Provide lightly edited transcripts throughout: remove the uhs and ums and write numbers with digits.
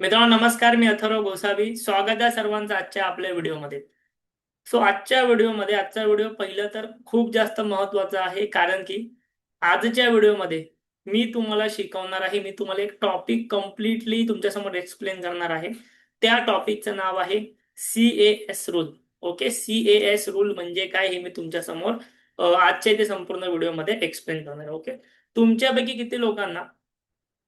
मित्रांनो नमस्कार. मी अथर्व गोसावी. स्वागत आहे सर्वांचं आजच्या आपल्या व्हिडिओमध्ये. आजचा व्हिडिओ पहिलं तर खूप जास्त महत्त्वाचा आहे, कारण की आजच्या व्हिडिओमध्ये मी तुम्हाला शिकवणार आहे, मी तुम्हाला एक टॉपिक कंप्लीटली तुमच्यासमोर एक्सप्लेन करणार आहे. त्या टॉपिकचं नाव आहे सी-ए-एस रूल. ओके, सी-ए-एस रूल म्हणजे काय हे मी तुमच्यासमोर आजच्या इथे संपूर्ण व्हिडिओमध्ये एक्सप्लेन करणार आहे. ओके, तुमच्यापैकी किती लोकांना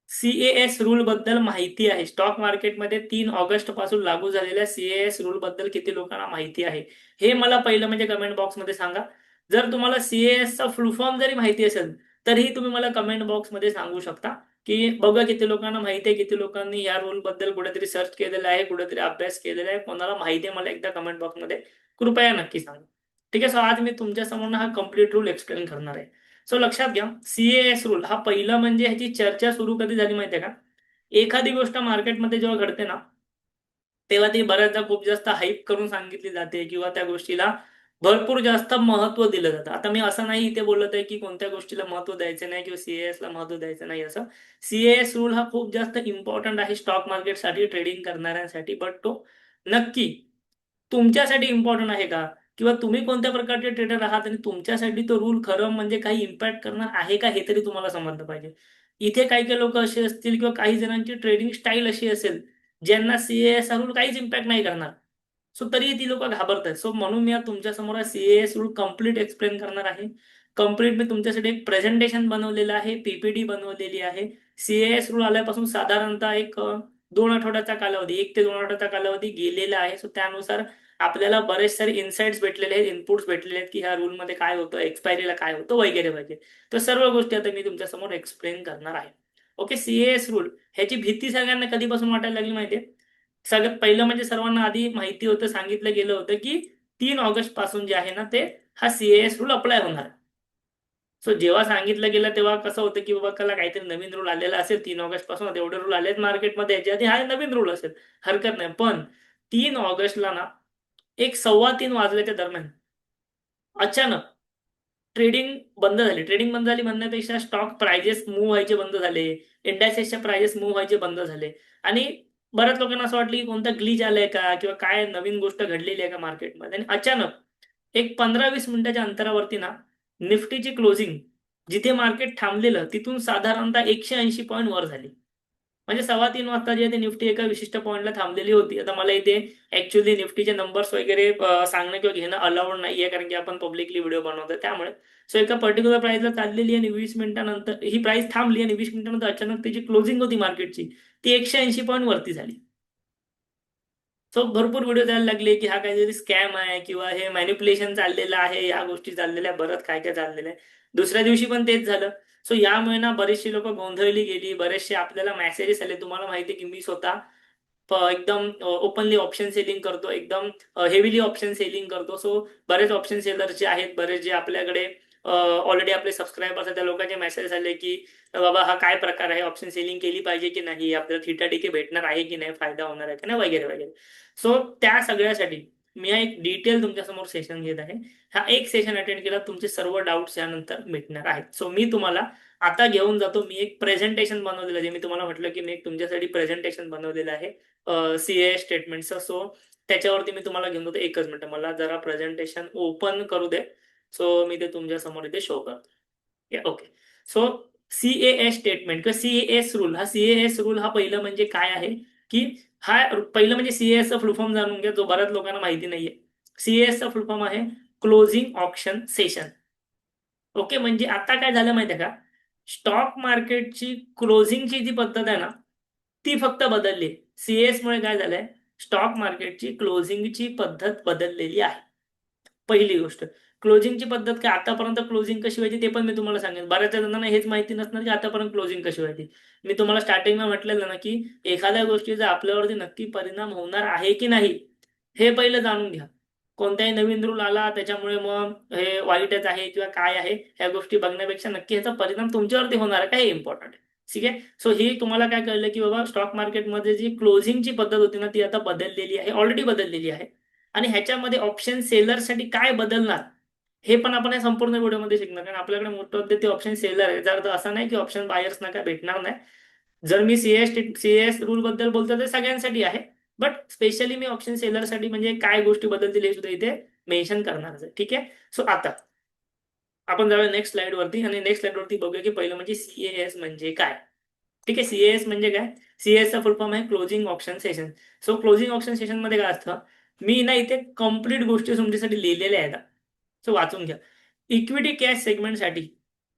सी-ए-एस रूल बद्दल माहिती आहे? स्टॉक मार्केटमध्ये 3 ऑगस्ट पासून लागू झालेल्या सी-ए-एस रूल बद्दल किती लोकांना माहिती आहे, हे मला पहिलं म्हणजे कमेंट बॉक्समध्ये सांगा. जर तुम्हाला सी-ए-एस चा फुल फॉर्म जरी माहिती असेल, तरीही तुम्ही मला कमेंट बॉक्समध्ये सांगू शकता, की बघा किती लोकांना माहिती आहे, किती लोकांनी या रूल बद्दल कुठेतरी सर्च केलेलं आहे, कुठेतरी अभ्यास केलेला आहे. कोणाला माहिती आहे मला एकदा कमेंट बॉक्समध्ये कृपया नक्की सांगा. ठीक आहे. आज मी तुमच्यासमोर हा कंप्लीट रूल एक्सप्लेन करणार आहे. लक्षात घ्या, सी-ए-एस रूल हा पहिला म्हणजे ह्याची चर्चा सुरू कधी झाली माहितीये का? एखादी गोष्ट मार्केटमध्ये जेव्हा घडते ना, तेव्हा ती बऱ्याचदा खूप जास्त हाईप करून सांगितली जाते किंवा त्या गोष्टीला भरपूर जास्त महत्त्व दिलं जातं. आता मी असं नाही इथे बोलत आहे, की कोणत्या गोष्टीला महत्त्व द्यायचं नाही किंवा सी-ए-एसला महत्त्व द्यायचं नाही असं. सी-ए-एस रूल हा खूप जास्त इम्पोर्टंट आहे स्टॉक मार्केटसाठी, ट्रेडिंग करणाऱ्यांसाठी. बट तो नक्की तुमच्यासाठी इम्पॉर्टंट आहे का? किंवा तुम्ही कोणत्या प्रकारचे ट्रेडर आहात आणि तुमच्यासाठी तो रूल खरं म्हणजे काही इम्पॅक्ट करणार आहे का, हे तरी तुम्हाला समजलं पाहिजे. इथे काही-काही लोकं असे असतील किंवा काही जणांची ट्रेडिंग स्टाईल अशी असेल, ज्यांना सी-ए-एस हा रूल काहीच इम्पॅक्ट नाही करणार. तरीही ती लोकं घाबरतायत. म्हणून मी आज तुमच्यासमोर हा सी-ए-एस रूल कंप्लीट एक्सप्लेन करणार आहे. कंप्लीट मी तुमच्यासाठी एक प्रेझेंटेशन बनवलेलं आहे, पी-पी-टी बनवलेली आहे. सी-ए-एस रूल आल्यापासून साधारणतः एक 2 आठवड्याचा कालावधी, 1 ते 2 आठवड्याचा कालावधी गेलेला आहे. त्यानुसार आपल्याला बरेच सारे इन्साइट्स भेटलेले आहेत, इनपुट्स भेटलेले आहेत, की ह्या रूलमध्ये काय होतं, एक्सपायरीला काय होतं वगैरे वगैरे. सर्व गोष्टी आता मी तुमच्यासमोर एक्सप्लेन करणार आहे. ओके, सी-ए-एस रूल ह्याची भीती सगळ्यांना कधीपासून वाटायला लागली माहिती आहे? सगळ्यात पहिलं म्हणजे सर्वांना आधी माहिती होतं, सांगितलं गेलं होतं, की 3 ऑगस्ट पासून जे आहे ना, ते हा सी-ए-एस रूल अप्लाय होणार आहे. जेव्हा सांगितलं गेलं तेव्हा कसं होतं, की बाबा चला काहीतरी नवीन रूल आलेला असेल 3 ऑगस्ट पासून, आता एवढे रूल आलेत मार्केटमध्ये, याच्या आधी हा नवीन रूल असेल, हरकत नाही. पण 3 ऑगस्टला ना, एक 3:15 वाजल्याच्या दरम्यान अचानक ट्रेडिंग बंद झाली. ट्रेडिंग बंद झाली म्हणण्यापेक्षा स्टॉक प्राइजेस मूव्ह व्हायचे बंद झाले. इंडायसेसच्या प्राइजेस मूव्ह व्हायचे बंद झाले आणि बऱ्याच लोकांना असं वाटलं, की कोणता ग्लिच आलाय का किंवा काय नवीन गोष्ट घडलेली आहे का मार्केटमध्ये, आणि अचानक एक 15-20 मिनिटाच्या अंतरावरती ना, निफ्टीची क्लोजिंग जिथे मार्केट थांबलेलं तिथून साधारणतः 180 पॉईंट वर झाली. म्हणजे 3:15 वाजता जे आहे ते निफ्टी एका विशिष्ट पॉइंटला थांबलेली होती. आता मला इथे ॲक्चुअली निफ्टीचे नंबर्स वगैरे सांगणं किंवा घेणं अलाउड नाहीये, कारण की आपण पब्लिकली व्हिडिओ बनवतोय त्यामुळे. एका पर्टिक्युलर प्राइसला चाललेली आणि 20 मिनिटानंतर ही प्राइस थांबली आणि 20 मिनिटानंतर अचानक त्याची क्लोजिंग होती मार्केटची, ती 180 पॉईंट वरती झाली. भरपूर व्हिडिओ द्यायला लागले, की हा काहीतरी स्कॅम आहे किंवा हे मॅनिप्युलेशन चाललेलं आहे, या गोष्टी चाललेल्या बरंच काय-काय चाललेलं आहे. दुसऱ्या दिवशी पण तेच झालं. यामुळे ना बरेचशी लोकं गोंधळली गेली. बरेचसे आपल्याला मेसेजेस आले. तुम्हाला माहिती आहे, की मी स्वतः एकदम ओपनली ऑप्शन सेलिंग करतो. एकदम हेवीली ऑप्शन सेलिंग करतो. बरेच ऑप्शन सेलर जे आहेत, बरेच जे आपल्याकडे ऑलरेडी आपले सबस्क्रायबर्स आहेत, त्या लोकांचे मेसेज आले, की बाबा हा काय प्रकार आहे? ऑप्शन सेलिंग केली पाहिजे की नाही? आपल्याला थिटा-डिके भेटणार आहे की नाही? फायदा होणार आहे की नाही? वगैरे, वगैरे. त्या सगळ्यासाठी मी हा एक डिटेल तुमच्यासमोर सेशन घेत आहे. हा एक सेशन अटेंड केला, तुमचे सर्व डाउट्स यानंतर मिटणार आहेत. मी तुम्हाला आता घेऊन जातो. मी एक प्रेझेंटेशन बनवलेलं आहे. जे मी तुम्हाला म्हटलं, की मी एक तुमच्यासाठी प्रेझेंटेशन बनवलेलं आहे सी-ए स्टेटमेंटचं. त्याच्यावरती मी तुम्हाला घेऊन जातो. एकच मिनिट मला जरा प्रेझेंटेशन ओपन करू दे. मी ते तुमच्यासमोर इथे शो करतो. ओके. सो सी-ए-एस स्टेटमेंट किंवा सी-ए-एस रूल, सी-ए-एस रूल हा पहिलं म्हणजे काय आहे, की पहिलं म्हणजे सी-ए-एसचा फुल फॉर्म जाणून घ्या, जो बऱ्याच लोकांना माहिती नाहीये. सी-ए-एसचा फुल फॉर्म आहे क्लोजिंग ऑप्शन सेशन. ओके, म्हणजे आता काय झालं माहिती आहे का? स्टॉक मार्केटची क्लोजिंगची जी पद्धत आहे ना, ती फक्त बदलली आहे. सी-ए-एसमुळे काय झालंय, स्टॉक मार्केटची क्लोजिंगची पद्धत बदललेली आहे. पहिली गोष्ट. क्लोजिंगची पद्धत काय, आतापर्यंत क्लोजिंग कशी व्हायची ते पण मी तुम्हाला सांगेन. बऱ्याच जणांना हेच माहिती नसणार, की आतापर्यंत क्लोजिंग कशी व्हायची. मी तुम्हाला स्टार्टिंगला म्हटलेलं ना, की एखाद्या गोष्टीचा आपल्यावरती नक्की परिणाम होणार आहे की नाही, हे पहिलं जाणून घ्या. कोणताही नवीन रूल आला त्याच्यामुळे मग हे वाईटच आहे किंवा काय आहे, ह्या गोष्टी बघण्यापेक्षा नक्की ह्याचा परिणाम तुमच्यावरती होणार आहे का, हे इम्पोर्टंट आहे. ठीक आहे. ही तुम्हाला काय कळलं, की बाबा स्टॉक मार्केटमध्ये जी क्लोजिंगची पद्धत होती ना, ती आता बदललेली आहे. ऑलरेडी बदललेली आहे. आणि ह्याच्यामध्ये ऑप्शन सेलरसाठी काय बदलणार, हे पण आपण या संपूर्ण व्हिडिओमध्ये शिकणार. कारण आपल्याकडे मोस्ट ऑफ ते ऑप्शन सेलर आहे. याचा अर्थ असा नाही, की ऑप्शन बायर्सना काय भेटणार नाही. जर मी सीएएस रूल बद्दल बोलतो तर सगळ्यांसाठी आहे, बट स्पेशली मी ऑप्शन सेलरसाठी म्हणजे काय गोष्टी बदलतील हे सुद्धा इथे मेन्शन करणार आहे. ठीक आहे. सो आता आपण जाऊया नेक्स्ट स्लाइड वरती आणि नेक्स्ट स्लाइड वरती बघूया की पहिलं म्हणजे सीएएस म्हणजे काय. ठीक आहे. सीएएस म्हणजे काय? सीएएसचा फुल फॉर्म आहे closing option session. So closing option session मध्ये काय असतं, मी ना इथे कम्प्लीट गोष्टी तुमच्यासाठी लिहिलेल्या आहेत. सो वाचून घ्या. इक्विटी कॅश सेगमेंटसाठी,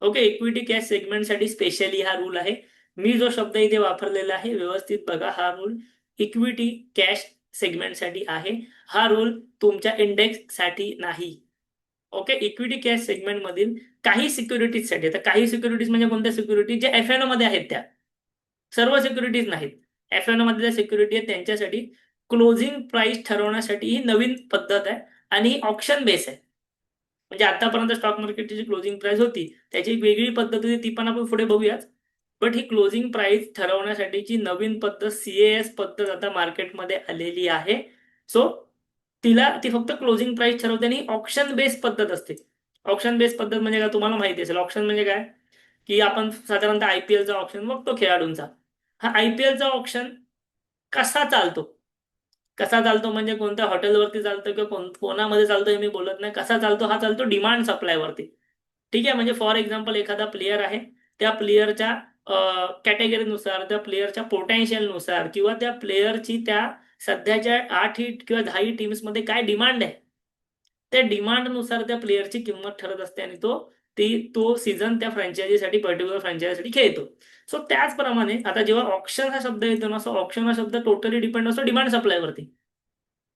ओके, इक्विटी कॅश सेगमेंटसाठी स्पेशली हा रूल आहे. मी जो शब्द इथे वापरलेला आहे व्यवस्थित बघा. हा रूल इक्विटी कॅश सेगमेंटसाठी आहे. हा रूल तुमच्या इंडेक्स साठी नाही. ओके. इक्विटी कॅश सेगमेंट मधील काही सिक्युरिटीजसाठी, आता काही सिक्युरिटीज म्हणजे कोणत्या सिक्युरिटी, जे एफएनओ मध्ये आहेत त्या सर्व सिक्युरिटीज नाहीत. एफएनओ मधल्या सिक्युरिटी आहेत त्यांच्यासाठी क्लोजिंग प्राइस ठरवण्यासाठी ही नवीन पद्धत आहे आणि ही ऑप्शन बेस आहे. म्हणजे आतापर्यंत स्टॉक मार्केटची जी क्लोजिंग प्राइस होती त्याची एक वेगळी पद्धत होती, ती पण आपण पुढे बघूयाच. बट ही क्लोजिंग प्राइस ठरवण्यासाठीची नवीन पद्धत सीएएस पद्धत आता मार्केटमध्ये आलेली आहे. सो ती फक्त क्लोजिंग प्राइस ठरवते आणि ऑप्शन बेस पद्धत असते. ऑप्शन बेस पद्धत म्हणजे काय तुम्हाला माहिती असेल. ऑप्शन म्हणजे काय की आपण साधारणतः आयपीएलचा ऑप्शन बघतो खेळाडूंचा. हा आयपीएलचा ऑप्शन कसा चालतो, कसा चालतो म्हणजे कोणत्या हॉटेलवरती चालतो किंवा कोणामध्ये चालतो हे मी बोलत नाही. कसा चालतो, हा चालतो डिमांड सप्लायवरती. ठीक आहे. म्हणजे फॉर एक्झाम्पल एखादा प्लेअर आहे, त्या प्लेअरच्या कॅटेगरीनुसार, त्या प्लेअरच्या पोटेन्शियलनुसार किंवा त्या प्लेअरची त्या सध्याच्या 8 किंवा 10 टीम्समध्ये काय डिमांड आहे, त्या डिमांडनुसार त्या प्लेअरची किंमत ठरत असते आणि तो सीझन त्या फ्रँचायझीसाठी, पर्टिक्युलर फ्रँचायझीसाठी खेळतो. सो त्याचप्रमाणे आता जेव्हा ऑप्शन हा शब्द येतो ना, सो ऑप्शन हा शब्द टोटली डिपेंड असतो डिमांड सप्लायवरती.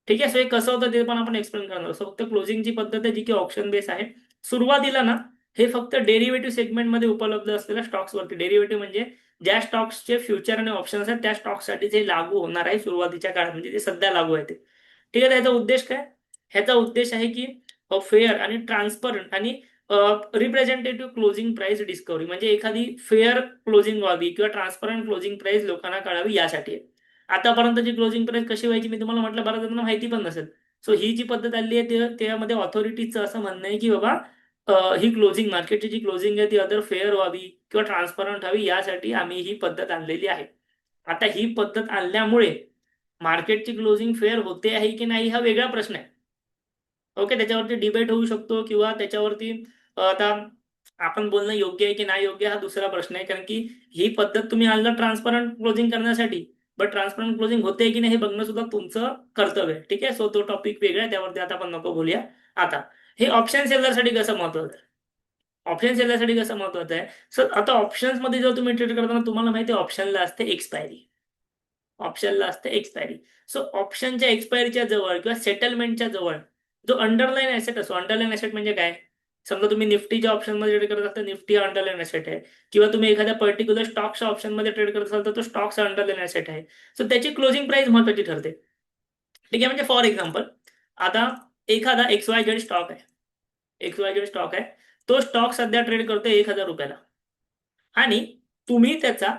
ठीक आहे. सो हे कसं होतं ते पण आपण एक्सप्लेन करणार. सो फक्त क्लोजिंगची पद्धत आहे जी की ऑप्शन बेस आहे. सुरुवातीला ना हे फक्त डेरिव्हेटिव्ह सेगमेंटमध्ये उपलब्ध असलेल्या स्टॉक्सवरती, डेरिव्हेटिव्ह म्हणजे ज्या स्टॉक्सचे फ्युचर आणि ऑप्शन्स आहेत त्या स्टॉक्ससाठी जे लागू होणार आहे सुरुवातीच्या काळात, म्हणजे ते सध्या लागू आहे ते. ठीक आहे. त्याचा उद्देश काय? ह्याचा उद्देश आहे की फेअर आणि ट्रान्सपरंट आणि रिप्रेझेंटेटिव्ह क्लोजिंग प्राइस डिस्कवरी, म्हणजे एखादी फेअर क्लोजिंग व्हावी किंवा ट्रान्सपरंट क्लोजिंग प्राइस लोकांना कळावी यासाठी आहे. आतापर्यंतची क्लोजिंग प्राइस कशी व्हायची मी तुम्हाला म्हटलं, बऱ्याच जणांना माहिती पण नसेल. सो ही जी पद्धत आली आहे त्यामध्ये ऑथॉरिटीचं असं म्हणणं आहे की बाबा ही क्लोजिंग, मार्केटची जी क्लोजिंग आहे ती अदर फेअर व्हावी किंवा ट्रान्सपरंट व्हावी यासाठी आम्ही ही पद्धत आणलेली आहे. आता ही पद्धत आणल्यामुळे मार्केटची क्लोजिंग फेअर होते आहे की नाही हा वेगळा प्रश्न आहे. ओके. त्याच्यावरती डिबेट होऊ शकतो किंवा त्याच्यावरती आता आपण बोलणं योग्य आहे की नाही योग्य हा दुसरा प्रश्न आहे. कारण की ही पद्धत तुम्ही आणलं ट्रान्सपरंट क्लोजिंग करण्यासाठी, बट ट्रान्सपरंट क्लोजिंग होते की नाही हे बघणं सुद्धा तुमचं कर्तव्य आहे. ठीक आहे. सो तो टॉपिक वेगळा आहे, त्यावरती आता आपण नको बोलूया. आता हे ऑप्शन सेलरसाठी कसं महत्वाचं आहे, ऑप्शन सेलरसाठी कसं महत्वाचं आहे. सर आता ऑप्शन्स मध्ये जर तुम्ही ट्रेड करताना तुम्हाला माहिती आहे ऑप्शनला असते एक्सपायरी, ऑप्शनला असते एक्सपायरी. सो ऑप्शनच्या एक्सपायरीच्या जवळ किंवा सेटलमेंटच्या जवळ जो अंडरलाईन ऍसेट असतो, अंडरलाईन ऍसेट म्हणजे काय, समजा तुम्ही निफ्टीच्या ऑप्शन मध्ये ट्रेड करत असाल, निफ्टी हा अंडरलाईन ऍसेट आहे, किंवा तुम्ही एखाद्या पर्टिक्युलर स्टॉक्सच्या ऑप्शन मध्ये ट्रेड करत असाल तर तो स्टॉक्स अंडरलाईन ऍसेट आहे. सो त्याची क्लोजिंग प्राइस महत्वाची ठरते. ठीक आहे. म्हणजे फॉर एक्झाम्पल आता एखादा XYZ स्टॉक आहे, XYZ स्टॉक आहे, तो स्टॉक सध्या ट्रेड करतोय 1,000 रुपयाला आणि तुम्ही त्याचा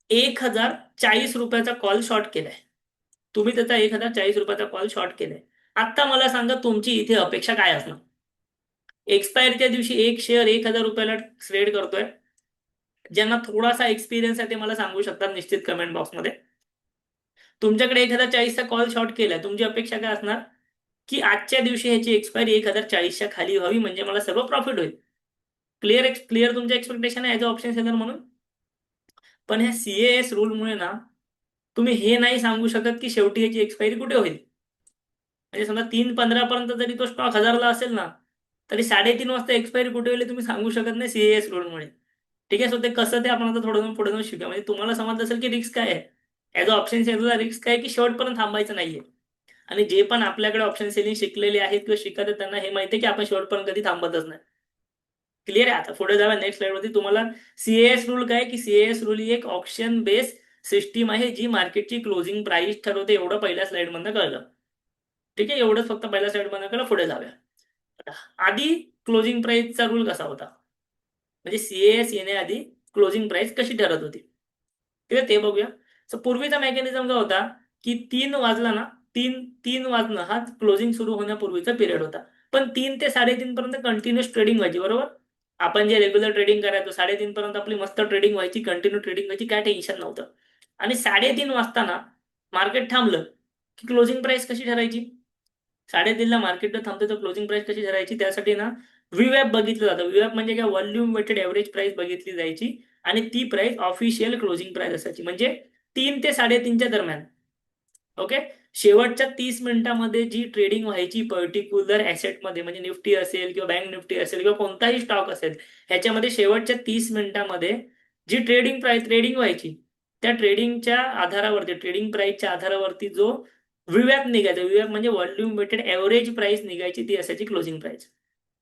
1,040 रुपयाचा कॉल शॉर्ट केलाय. तुम्ही त्याचा 1,040 रुपयाचा कॉल शॉर्ट केलाय. आता मला सांगा तुमची इथे अपेक्षा काय असणार. एक्सपायरीच्या दिवशी एक शेअर 1,000 रुपयाला ट्रेड करतोय. ज्यांना थोडासा एक्सपिरियन्स आहे ते मला सांगू शकतात निश्चित कमेंट बॉक्समध्ये. तुमच्याकडे 1,040चा कॉल शॉर्ट केलाय, तुमची अपेक्षा काय असणार की आजच्या दिवशी ह्याची एक्सपायरी 1,040च्या खाली व्हावी म्हणजे मला सर्व प्रॉफिट होईल. क्लिअर क्लिअर तुमचे एक्सपेक्टेशन आहे ॲज अ ऑप्शन सेलर म्हणून. पण ह्या सीएएस रूलमुळे ना तुम्ही हे नाही सांगू शकत की शेवटी याची एक्सपायरी कुठे होईल. म्हणजे समजा 3:15 पर्यंत जरी तो स्टॉक 1,000ला असेल ना तरी 3:30 वाजता एक्सपायरी कुठे होईल तुम्ही सांगू शकत नाही सीएएस रूलमुळे. ठीक आहे. सो ते कसं ते आपण आता थोडं पुढे जाऊन शिकूया. म्हणजे तुम्हाला समजत असेल की रिस्क काय आहे. ॲज अ ऑप्शन सेलरला रिस्क काय की शेवटपर्यंत थांबायचं नाहीये. आणि जे पण आपल्याकडे ऑप्शन सेलिंग शिकलेले आहेत किंवा शिकत आहेत त्यांना हे माहिती आहे की आपण शेवटपर्यंत कधी थांबतच नाही. क्लिअर आहे. आता पुढे जाऊया नेक्स्ट स्लाइड वरती. तुम्हाला सीएएस रूल काय की सीएएस रूल ही एक ऑप्शन बेस सिस्टीम आहे जी मार्केटची क्लोजिंग प्राइस ठरवते. एवढं पहिल्या स्लाइड मधनं कळलं. ठीक आहे. एवढंच फक्त पहिल्या स्लाइड मधनं कळलं. पुढे जाऊया. आधी क्लोजिंग प्राइसचा रूल कसा होता, म्हणजे सीएएस येण्याआधी क्लोजिंग प्राइस कशी ठरत होती, ठीक आहे, ते बघूया. सो पूर्वीचा मेकॅनिझम काय होता की 3 वाजला ना, 3 वाजणं हा क्लोजिंग सुरू होण्यापूर्वीचा पिरियड होता. पण 3 ते 3:30 पर्यंत कंटिन्युअस ट्रेडिंग व्हायची, बरोबर. आपण जे रेग्युलर ट्रेडिंग करायचो 3:30 पर्यंत आपली मस्त ट्रेडिंग व्हायची, कंटिन्यू ट्रेडिंग व्हायची, काय टेन्शन नव्हतं. आणि 3:30 वाजताना मार्केट थांबलं की क्लोजिंग प्राइस कशी ठरायची? 3:30 ला मार्केट थांबते तर क्लोजिंग प्राइस कशी ठरायची? त्यासाठी ना व्हीवॅप बघितलं जातं. व्हीवॅप म्हणजे काय? व्हॉल्यूम वेटेड एव्हरेज प्राइस बघितली जायची आणि ती प्राइस ऑफिशियल क्लोजिंग प्राइस असायची, म्हणजे 3 ते 3:30च्या दरम्यान. ओके. शेवटच्या 30 मिनिटांमध्ये जी ट्रेडिंग व्हायची पर्टिक्युलर ऍसेटमध्ये, म्हणजे निफ्टी असेल किंवा बँक निफ्टी असेल किंवा कोणताही स्टॉक असेल, ह्याच्यामध्ये शेवटच्या 30 मिनिटांमध्ये जी ट्रेडिंग व्हायची, त्या ट्रेडिंगच्या आधारावरती, ट्रेडिंग प्राइसच्या आधारावरती जो व्हीवॅप निघायचा, व्हीवॅप म्हणजे व्हॉल्यूम वेटेड एव्हरेज प्राइस निघायची, ती असायची क्लोजिंग प्राइस.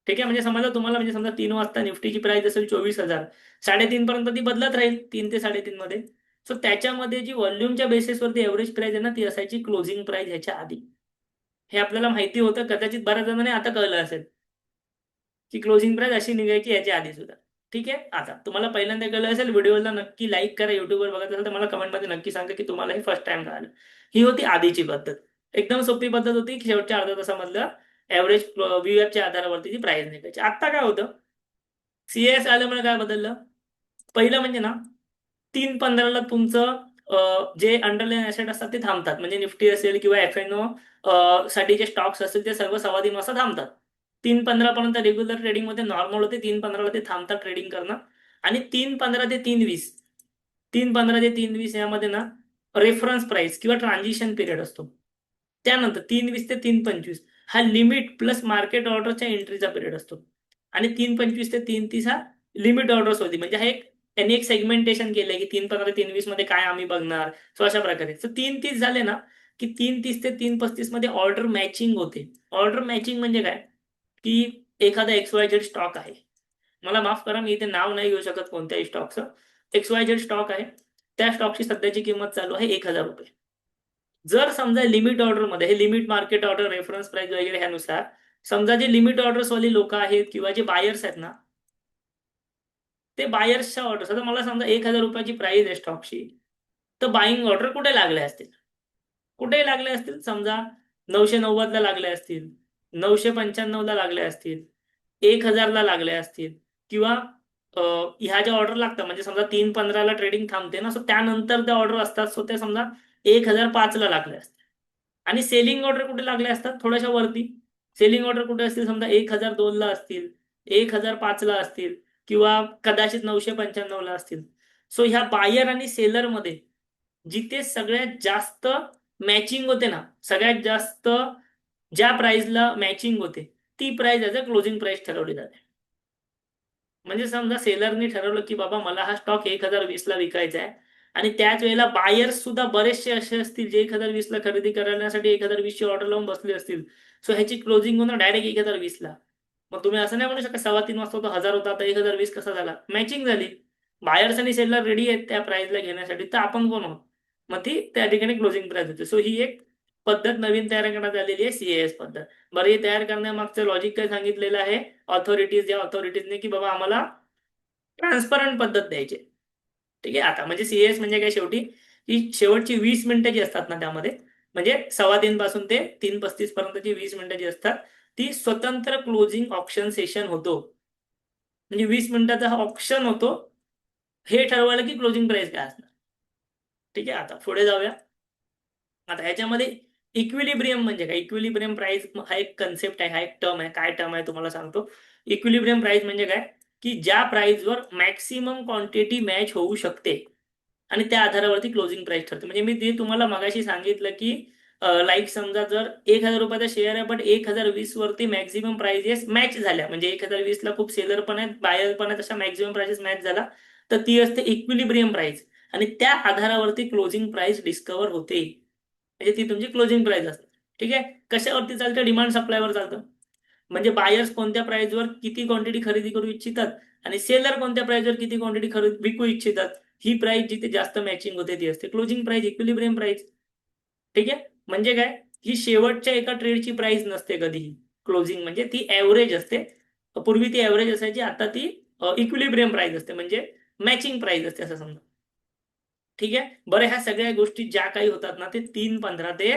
ठीक आहे. म्हणजे समजा तुम्हाला, म्हणजे समजा 3 वाजता निफ्टीची प्राइस असेल 24,000, 3:30 पर्यंत ती बदलत राहील 3 ते 3:30 मध्ये. सो त्याच्यामध्ये जी व्हॉल्यूमच्या बेसिसवरती एव्हरेज प्राइस आहे ना, ती असायची क्लोजिंग प्राइस ह्याच्या आधी. हे आपल्याला माहिती होतं, कदाचित बऱ्याच जणांना आता कळलं असेल की क्लोजिंग प्राइस अशी निघायची याच्या आधी सुद्धा. ठीक आहे. आता तुम्हाला पहिल्यांदा कळलं असेल, व्हिडिओला नक्की लाईक करा. युट्यूबवर बघत असाल तर मला कमेंटमध्ये नक्की सांगा की तुम्हाला हे फर्स्ट टाइम कळालं. ही होती आधीची पद्धत. एकदम सोपी पद्धत होती की शेवटच्या अर्ध्या तासामधलं एव्हरेज व्हीवॅपच्या आधारावरती ती प्राइस निघायची. आता काय होतं, सीएस आल्यामुळे काय बदललं? पहिलं म्हणजे ना, 3:15ला तुमचं जे अंडरलाईन ऍसेट असतात ते थांबतात. म्हणजे निफ्टी असेल किंवा एफएनओ साठी जे स्टॉक्स असतील ते सर्व 3:15 वाजता थांबतात. 3:15 पर्यंत रेग्युलर ट्रेडिंग मध्ये नॉर्मल होते. 3:15ला ते थांबतात ट्रेडिंग करणं. आणि 3:15 ते 3:20, 3:15 ते 3:20 यामध्ये ना रेफरन्स प्राइस किंवा ट्रान्झिशन पिरियड असतो. त्यानंतर 3:20 ते 3:25 हा लिमिट प्लस मार्केट ऑर्डरच्या एंट्रीचा पिरियड असतो. आणि 3:25 ते 3:30 हा लिमिट ऑर्डर्स होती. म्हणजे हा एक, त्यांनी एक सेगमेंटेशन केलंय की 3:15 ते 3:20 मध्ये काय आम्ही बघणार. सो अशा प्रकारे. सो 3:30 झाले ना की 3:30 ते 3:35 मध्ये ऑर्डर मॅचिंग होते. ऑर्डर मॅचिंग म्हणजे काय, की एखादा XYZ स्टॉक आहे. मला माफ करा, मी इथे नाव नाही घेऊ शकत कोणत्याही स्टॉकचं. XYZ स्टॉक आहे. त्या स्टॉकची सध्याची किंमत चालू आहे 1,000 रुपये. जर समजा लिमिट ऑर्डरमध्ये, हे limit market order reference price वगैरे ह्यानुसार, समजा जे लिमिट ऑर्डर्स वाली लोक आहेत किंवा जे बायर्स आहेत ना, ते बायर्सच्या ऑर्डर, आता मला समजा 1,000 रुपयाची प्राइस आहे स्टॉकची, तर बाईंग ऑर्डर कुठे लागल्या असतील? कुठेही लागले असतील. समजा 990 ला लागले असतील, 995 ला लागले असतील, 1,000 ला लागले असतील, किंवा ह्या ज्या ऑर्डर लागतात, म्हणजे समजा 3:15 ला ट्रेडिंग थांबते ना, सो त्यानंतर त्या ऑर्डर असतात, सो त्या समजा 1,005 ला लागले असतील. आणि सेलिंग ऑर्डर कुठे लागले असतात? थोड्याशा वरती. सेलिंग ऑर्डर कुठे असतील? समजा 1,002 ला असतील, 1,005 ला असतील, किंवा कदाचित 995 ला असतील. सो ह्या बायर आणि सेलर मध्ये जिथे सगळ्यात जास्त मॅचिंग होते ना, सगळ्यात जास्त ज्या प्राइसला मॅचिंग होते, ती price as a closing price ठरवली जाते. म्हणजे समजा सेलरनी ठरवलं की बाबा मला हा स्टॉक 1,020 ला विकायचा आहे, आणि त्याच वेळेला बायर्स सुद्धा बरेचसे असे असतील जे 1,020 ला खरेदी करण्यासाठी 1,020 ची ऑर्डर लावून बसले असतील. सो ह्याची क्लोजिंग होणार डायरेक्ट 1,020 ला. मग तुम्ही असं नाही म्हणू शकत 3:15 वाजता तो 1,000 होता, आता 1,020 कसा झाला? मॅचिंग झाली. बायर्स आणि सेलर रेडी आहेत त्या प्राइसला घेण्यासाठी, तर आपण कोण आहोत? मग ती त्या ठिकाणी क्लोजिंग प्राइस होते. सो ही एक पद्धत नवीन तयार करण्यात आलेली आहे, सीएएस पद्धत. बरं, हे तयार करण्यामागचं लॉजिक काय सांगितलेलं आहे ऑथॉरिटीज, या ऑथॉरिटीजने, की बाबा आम्हाला ट्रान्सपरंट पद्धत द्यायची. ठीक आहे. आता म्हणजे सीएस म्हणजे काय, शेवटी ही शेवटची 20 मिनिटं जी असतात ना त्यामध्ये, म्हणजे 3:15 पासून ते 3:35 पर्यंतची 20 मिनिटं जी असतात, ती स्वतंत्र क्लोजिंग ऑप्शन सेशन होतो. म्हणजे 20 मिनिटाचा हा ऑप्शन होतो, हे ठरवायला की क्लोजिंग प्राइस काय असणार. ठीक आहे. आता पुढे जाऊया. आता ह्याच्यामध्ये इक्विलिब्रियम म्हणजे काय? इक्विलिब्रियम प्राइस हा एक कन्सेप्ट आहे, हा एक टर्म आहे. काय टर्म आहे तुम्हाला सांगतो. इक्विलिब्रियम प्राइस म्हणजे काय, की ज्या प्राइसवर मॅक्सिमम क्वांटिटी मॅच होऊ शकते आणि त्या आधारावरती क्लोजिंग प्राइस ठरते. म्हणजे मी ते तुम्हाला मगाशी सांगितलं की लाईक समजा जर 1,000 रुपयाचा शेअर आहे, पण 1,020 वरती मॅक्सिमम प्राइजेस मॅच झाल्या, म्हणजे 1,020 ला खूप सेलर पण आहेत, बायर पण आहेत, अशा मॅक्सिमम प्राइसेस मॅच झाला, तर ती असते इक्विलिब्रियम प्राइस. आणि त्या आधारावरती क्लोजिंग प्राइस डिस्कवर होते, म्हणजे ती तुमची क्लोजिंग प्राइस असते. ठीक आहे. कशावरती चालतं? डिमांड सप्लायवर चालतं. म्हणजे बायर्स कोणत्या प्राइसवर किती क्वांटिटी खरेदी करू इच्छितात आणि सेलर कोणत्या प्राइसवर किती क्वांटिटी विकू इच्छितात, ही प्राइस जिथे जास्त मॅचिंग होते ती असते क्लोजिंग प्राइस, इक्विलिब्रियम प्राइस. ठीक आहे. म्हणजे काय, ही शेवटच्या एका ट्रेडची प्राइस नसते कधीही. क्लोजिंग म्हणजे ती ॲव्हरेज असते. पूर्वी ती ॲव्हरेज असायची, आता ती इक्विलिब्रियम प्राइस असते, म्हणजे मॅचिंग प्राइस असते असं समजा. ठीक आहे. बरं, ह्या सगळ्या गोष्टी ज्या काही होतात ना, ते 3:15 ते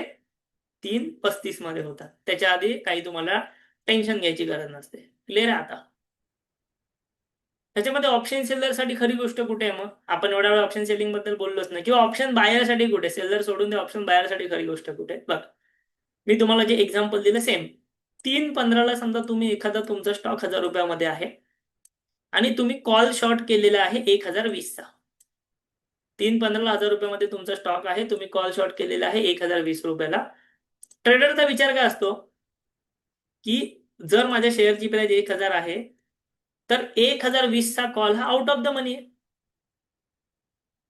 3:35 मध्ये होतात. त्याच्या आधी काही तुम्हाला टेन्शन घ्यायची गरज नसते. क्लिअर आहे आता? त्याच्यामध्ये ऑप्शन सेलरसाठी खरी गोष्ट कुठे आहे? मग आपण एवढ्या वेळा ऑप्शन सेलिंग बद्दल बोललोच नाही, किंवा ऑप्शन बायरसाठी कुठे? सेलर सोडून ते ऑप्शन बायरसाठी खरी गोष्ट कुठे? बघ, मी तुम्हाला जे एक्झाम्पल दिलं सेम. 3:15ला समजा तुम्ही एखादा तुमचा स्टॉक 1,000 रुपयामध्ये आहे आणि तुम्ही कॉल शॉर्ट केलेला आहे 1,020चा. 3:15ला 1,000 रुपयामध्ये तुमचा स्टॉक आहे, तुम्ही कॉल शॉर्ट केलेला आहे 1,020 रुपयाला. ट्रेडरचा विचार काय असतो की जर माझ्या शेअरची प्राइस 1,000 आहे तर 1,020चा कॉल हा आउट ऑफ द मनी आहे.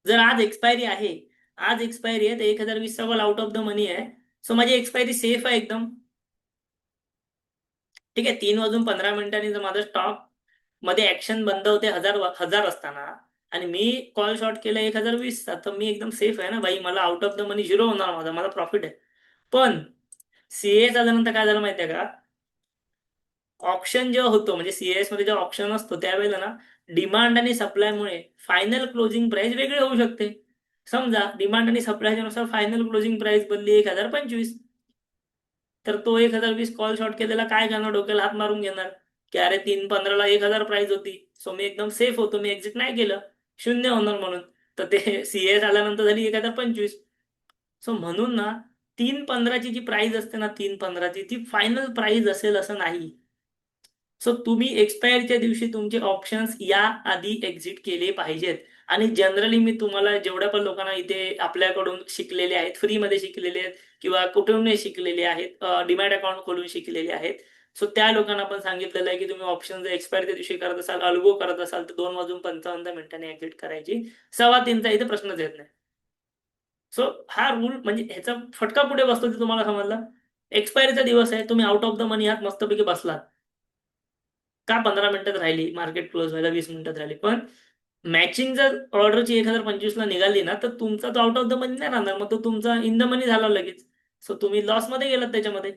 जर आज एक्सपायरी आहे, आज एक्सपायरी आहे तर 1,020चा कॉल आउट ऑफ द मनी आहे. सो माझी एक्सपायरी सेफ आहे एकदम. ठीक आहे. 3:15 जर माझा स्टॉक मध्ये ऍक्शन बंद होते 1,000 असताना आणि मी कॉल शॉर्ट केला 1,020चा, तर मी एकदम सेफ आहे ना भाई. मला out of the money zero होणार, माझा प्रॉफिट आहे. पण सीएस आल्यानंतर काय झालं माहितीये का? ऑप्शन जेव्हा होतो, म्हणजे सीएस मध्ये जेव्हा ऑप्शन असतो त्यावेळेला ना, डिमांड आणि सप्लायमुळे फायनल क्लोजिंग प्राइस वेगळी होऊ शकते. समजा डिमांड आणि सप्लायच्या नुसार फायनल क्लोजिंग प्राइस बनली 1,025, तर तो 1,020 कॉल शॉर्ट केलेला काय करणार? डोक्याला हात मारून घेणार की अरे 3:15ला 1,000 प्राइस होती, सो मी एकदम सेफ होतो, मी एक्झिट नाही केलं, शून्य होणार म्हणून. तर ते सीएस आल्यानंतर झाली 1,025. सो म्हणून ना, 3:15ची जी प्राइस असते ना, 3:15ची ती फायनल प्राइस असेल असं नाही. सो तुम्ही एक्सपायरच्या दिवशी तुमचे ऑप्शन्स या आधी एक्झिट केले पाहिजेत. आणि जनरली मी तुम्हाला जेवढ्या पण लोकांना इथे आपल्याकडून शिकलेले आहेत, फ्रीमध्ये शिकलेले आहेत किंवा कुठूनही शिकलेले आहेत, डिमॅट अकाउंट खोलून शिकलेले आहेत, सो त्या लोकांना पण सांगितलेलं आहे की तुम्ही ऑप्शन जर एक्सपायरच्या दिवशी करत असाल, अल्गो करत असाल, तर 2:55 एक्झिट करायची. 2:15चा इथे प्रश्नच येत नाही. सो हा रूल, म्हणजे ह्याचा फटका कुठे बसतो ते तुम्हाला समजलं. एक्सपायरीचा दिवस आहे, तुम्ही आउट ऑफ द मनी आहात, मस्तपैकी बसलात का? 15 मिनिटात राहिली मार्केट क्लोज व्हायला, 20 मिनिटात राहिली, पण मॅचिंग जर ऑर्डरची 1,025ला निघाली ना, तर तुमचा तो आउट ऑफ द मनी नाही राहणार, मग तो तुमचा इन द मनी झाला लगेच. सो तुम्ही लॉस मध्ये गेलात त्याच्यामध्ये.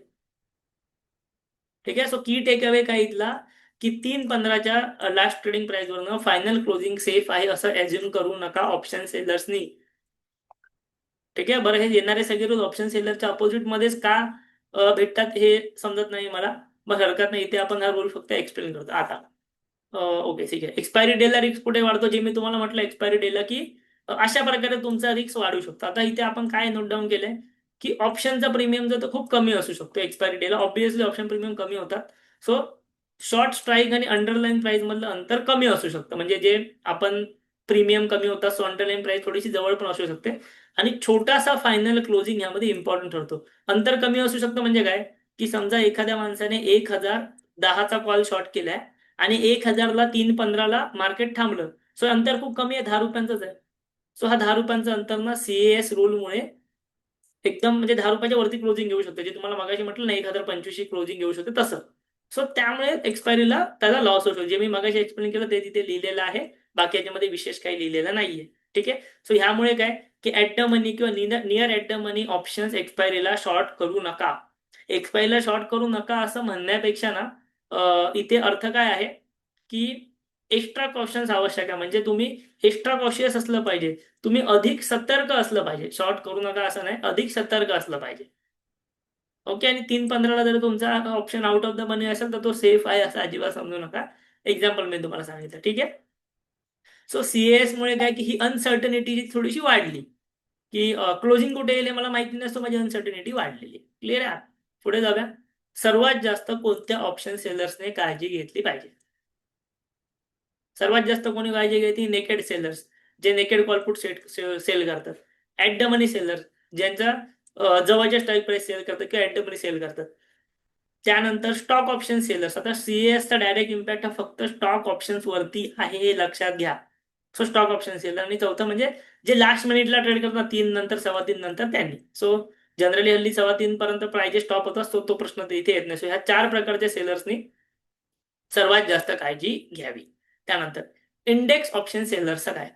ठीक आहे. सो की टेक अवे काय इथला, की 3:15च्या लास्ट ट्रेडिंग प्राइस वरनं फायनल क्लोजिंग सेफ आहे असं एज्युम करू नका ऑप्शन सेलर्सनी. ठीक आहे. बरं, हे येणारे सगळे रोज ऑप्शन सेलरच्या अपोजिट मध्येच का भेटतात हे समजत नाही मला. मग हरकत नाही, इथे आपण हा रूल फक्त एक्सप्लेन करतो आता. ओके, ठीक आहे. एक्सपायरी डेला रिस्क कुठे वाढतो? जे मी तुम्हाला म्हटलं एक्सपायरी डेला, की अशा प्रकारे तुमचा रिस्क वाढू शकतो. आता इथे आपण काय नोट डाऊन केलंय, की ऑप्शनचा प्रीमियम जो तो खूप कमी असू शकतो एक्सपायरी डेला. ऑब्व्हियसली ऑप्शन प्रीमियम कमी होतात. सो शॉर्ट स्ट्राईक आणि अंडरलाईन प्राइस मधलं अंतर कमी असू शकतं. म्हणजे जे आपण प्रीमियम कमी होतात, सो अंडरलाईन प्राइस थोडीशी जवळ पण असू शकते. आणि छोटासा फायनल क्लोजिंग यामध्ये इम्पॉर्टंट ठरतो. अंतर कमी असू शकतं म्हणजे काय, की समजा एखाद्या माणसाने 1,010चा कॉल शॉर्ट केलाय आणि 1,000ला 3:15ला मार्केट थांबलं, सो अंतर खूप कमी आहे, 10 रुपयांचंच आहे. सो हा 10 रुपयांचं अंतर ना, सीएएस रूलमुळे एकदम, म्हणजे 10 रुपयाच्या वरती क्लोजिंग घेऊ शकते. जे तुम्हाला मगाशी म्हटलं ना, 1,025ची क्लोजिंग घेऊ शकते तसं. सो त्यामुळे एक्सपायरीला त्याला लॉस होऊ शकतो. जे मी मगाशी एक्सप्लेन केलं ते तिथे लिहिलेलं आहे, बाकी याच्यामध्ये विशेष काही लिहिलेलं नाहीये. ठीक आहे. सो ह्यामुळे काय, की ऍट द मनी किंवा near at the money options एक्सपायरीला शॉर्ट करू नका. एक्सपायरीला शॉर्ट करू नका असं म्हणण्यापेक्षा ना, इथे अर्थ काय आहे, की एक्स्ट्रा कॉशन्स आवश्यक आहे. म्हणजे तुम्ही एक्स्ट्रा कॉशियस असलं पाहिजे, तुम्ही अधिक सतर्क असलं पाहिजे. शॉर्ट करू नका असं नाही, अधिक सतर्क असलं पाहिजे. ओके. आणि 3:15ला जर तुमचा ऑप्शन आउट ऑफ द मनी असेल तर तो सेफ आहे असं अजिबात समजू नका. एक्झाम्पल मी तुम्हाला सांगितलं. ठीक आहे. सो सीएस मुळे काय, की ही अनसर्टनिटी थोडीशी वाढली, की क्लोजिंग कुठे येईल हे मला माहिती नसतो, माझी अनसर्टनिटी वाढलेली. क्लिअर आहे. पुढे जाऊया. सर्वात जास्त कोणत्या ऑप्शन सेलर्सने काळजी घेतली पाहिजे? सर्वात जास्त कोणी काळजी घेते? नेकेड सेलर्स, जे नेकेड कॉलपुट सेल करतात. ऍट द मनी सेलर, ज्यांचा जवळच्या स्ट्राईक प्राइस सेल करतात किंवा ऍट द मनी सेल करतात. त्यानंतर स्टॉक ऑप्शन सेलर्स. आता सीएसचा डायरेक्ट इम्पॅक्ट हा फक्त स्टॉक ऑप्शन्स वरती आहे, हे लक्षात घ्या. So stock option seller. आणि चौथं म्हणजे जे लास्ट मिनिटला ट्रेड करतात, 3 नंतर, 3:15 नंतर, त्यांनी. सो जनरली हल्ली 3:15 पर्यंत प्राइजेस स्टॉप होतात, तो प्रश्न इथे येत नाही. सो ह्या 4 प्रकारच्या सेलर्सनी सर्वात जास्त काळजी घ्यावी. त्यानंतर इंडेक्स ऑप्शन सेलर्सचं काय?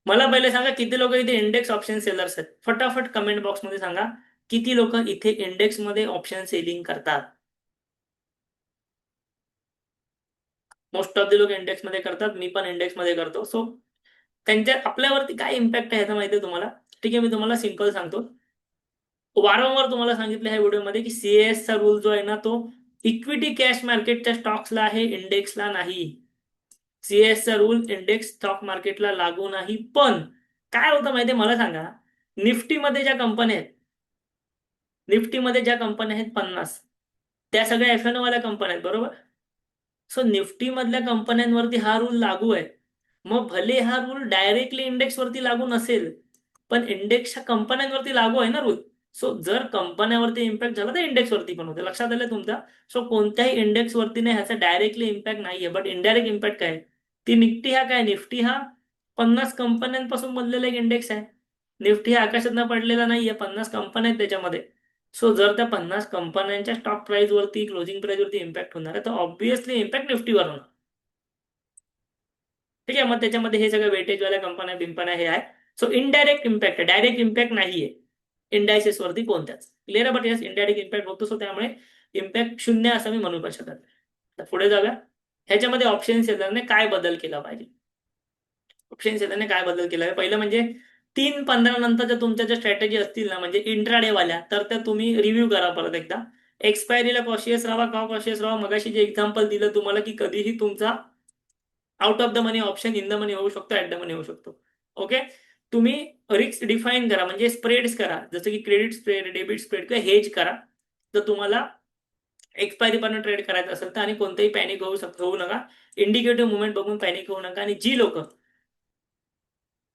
मला पहिले सांगा, किती लोक इथे इंडेक्स ऑप्शन सेलर्स आहेत? फटाफट कमेंट बॉक्स मध्ये सांगा, किती लोक इथे इंडेक्स मध्ये ऑप्शन सेलिंग करतात? मोस्ट ऑफ द लोक इंडेक्स मध्ये करतात, मी पण इंडेक्स मध्ये करतो. सो त्यांच्या आपल्यावरती काय इम्पॅक्ट आहे माहिती आहे तुम्हाला? ठीक आहे, मी तुम्हाला सिंपल सांगतो. वारंवार तुम्हाला सांगितलं ह्या व्हिडिओमध्ये, की सीएस चा रूल जो आहे ना, तो इक्विटी कॅश मार्केटच्या स्टॉक्सला आहे, इंडेक्सला नाही. सीएसचा रूल इंडेक्स स्टॉक मार्केटला लागू नाही. पण काय होतं माहितीये मला सांगा, निफ्टीमध्ये ज्या कंपन्या आहेत, निफ्टीमध्ये ज्या कंपन्या आहेत 50, त्या सगळ्या F&O वाल्या कंपन्या आहेत, बरोबर. सो निफ्टी मधल्या कंपन्यांवरती हा रूल लागू आहे. मग भले हा रूल डायरेक्टली इंडेक्सवरती लागू नसेल, पण इंडेक्सच्या कंपन्यांवरती लागू आहे ना रूल. सो जर कंपन्यावरती इम्पॅक्ट झाला तर इंडेक्सवरती पण होते. लक्षात आलं तुमच्या. सो कोणत्याही इंडेक्सवरती नाही, ह्याचा डायरेक्टली इम्पॅक्ट नाहीये. बट इनडायरेक्ट इम्पॅक्ट काय आहे? ती निफ्टी हा काय, निफ्टी हा 50 कंपन्यांपासून बनलेला एक इंडेक्स आहे. निफ्टी हा आकाशातनं पडलेला नाहीये, 50 कंपन्या आहेत त्याच्यामध्ये. सो जर त्या 50 कंपन्यांच्या स्टॉक प्राइस वरती, क्लोजिंग प्राइस वरती इम्पॅक्ट होणार आहे, तर ऑब्व्हियसली इम्पॅक्ट निफ्टीवर होणार. ठीक आहे. मग त्याच्यामध्ये हे सगळं वेटेजवाल्या कंपन्या बिंपन्या हे आहे. सो इनडायरेक्ट इम्पॅक्ट आहे, डायरेक्ट इम्पॅक्ट नाहीये इंडायसेस वरती कोणत्याच. क्लिअर आहे. बट यस, इनडायरेक्ट इम्पॅक्ट होतो. सो त्यामुळे इम्पॅक्ट शून्य असं मी म्हणू पण शकत नाही. तर पुढे जाऊया. ह्याच्यामध्ये ऑप्शन सेलरने काय बदल केला पाहिजे. ऑप्शन सेलरने काय बदल केला आहे? पहिलं म्हणजे 3-15 नंतरच्या तुमच्या ज्या स्ट्रॅटेजी असतील ना, म्हणजे इंट्राडे वाल्या, तर त्या तुम्ही रिव्ह्यू करा परत एकदा. एक्सपायरीला कॉशियस राहा, का कॉशियस राहा. मगाशी जे एक्झाम्पल दिलं तुम्हाला, की कधीही तुमचा out of the money option in the money होऊ शकतो, ऍट द मनी होऊ शकतो. ओके. तुम्ही रिस्क डिफाईन करा, म्हणजे स्प्रेड्स करा, जसं की क्रेडिट स्प्रेड, डेबिट स्प्रेड किंवा हेज करा. तर तुम्हाला एक्सपायरी पर्यंत ट्रेड करायचं असेल तर, आणि कोणतेही पॅनिक होऊ नका. इंडिकेटिव्ह मुवमेंट बघून पॅनिक होऊ नका. आणि जी लोक,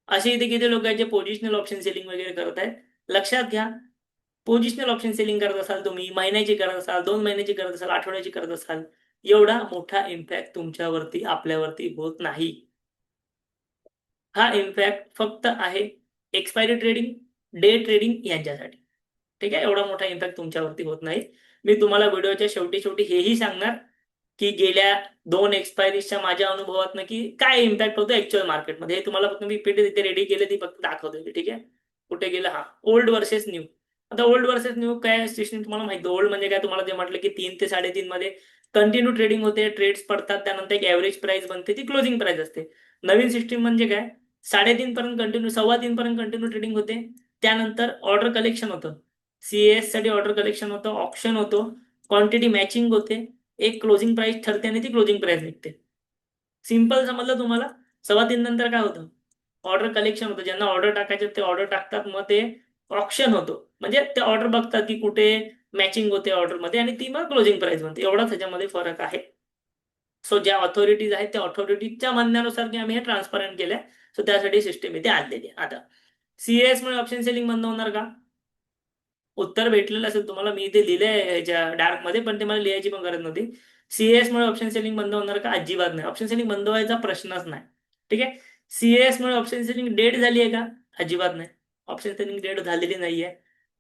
असे इथे किती लोक आहेत जे पोझिशनल ऑप्शन सेलिंग वगैरे करत आहेत, लक्षात घ्या. पोझिशनल ऑप्शन सेलिंग करत असाल तुम्ही, महिन्याची करत असाल, 2 महिन्याची करत असाल, आठवड्याची करत असाल, एवढा मोठा इम्पॅक्ट तुमच्यावरती, आपल्यावरती होत नाही. हा इम्पॅक्ट फक्त आहे एक्सपायरी ट्रेडिंग, डे ट्रेडिंग यांच्यासाठी. ठीक आहे. एवढा मोठा इम्पॅक्ट तुमच्यावरती होत नाही. मी तुम्हाला व्हिडिओच्या शेवटी शेवटी हेही सांगणार की गेल्या 2 एक्सपायरीच्या माझ्या अनुभवातनं की काय इम्पॅक्ट होतो ऍक्च्युअल मार्केटमध्ये. हे तुम्हाला फक्त मी पीपीटी तिथे रेडी केले, ती फक्त दाखवते. ठीक आहे. कुठे गेलं, हा ओल्ड वर्सेस न्यू. आता ओल्ड वर्सेस न्यू काय सिस्टम तुम्हाला माहिती. ओल्ड म्हणजे काय, तुम्हाला जे म्हटलं की 3 ते 3.5 मध्ये कंटिन्यू ट्रेडिंग होते, ट्रेड्स पडतात, त्यानंतर एक ऍव्हरेज प्राइस बनते, ती क्लोजिंग प्राइस असते. नवीन सिस्टीम म्हणजे काय, 3.5 पर्यंत कंटिन्यू, 3.25 पर्यंत कंटिन्यू ट्रेडिंग होते. त्यानंतर ऑर्डर कलेक्शन होतं, सीएस साठी ऑर्डर कलेक्शन होतं, ऑप्शन होतो, क्वांटिटी मॅचिंग होते, एक क्लोजिंग प्राइस ठरते आणि ती क्लोजिंग प्राइस निघते. सिंपल समजलं तुम्हाला. 3.25 नंतर काय होतं, ऑर्डर कलेक्शन होतं. ज्यांना ऑर्डर टाकायचे ते ऑर्डर टाकतात, मग ते ऑप्शन होतो, म्हणजे ते ऑर्डर बघतात की कुठे मॅचिंग होते ऑर्डरमध्ये, आणि ती मग क्लोजिंग प्राइस बनते. एवढाच ह्याच्यामध्ये फरक आहे. सो ज्या ऑथॉरिटीज आहेत त्या ऑथॉरिटीजच्या म्हणण्यानुसार की आम्ही हे ट्रान्सपरंट केलंय, सो त्यासाठी सिस्टम इथे आणलेली आहे. आता सीएस मुळे ऑप्शन सेलिंग बंद होणार का? उत्तर भेटलेलं असेल तुम्हाला, मी इथे लिहिलंय ह्याच्या डार्क मध्ये, पण ते मला लिहायची पण गरज नव्हती. सीएस मुळे ऑप्शन सेलिंग बंद होणार का? अजिबात नाही. ऑप्शन सेलिंग बंद व्हायचा प्रश्नच नाही. ठीक आहे. सीएस मुळे ऑप्शन सेलिंग डेड झाली आहे का? अजिबात नाही. ऑप्शन सेलिंग डेड झालेली नाहीये.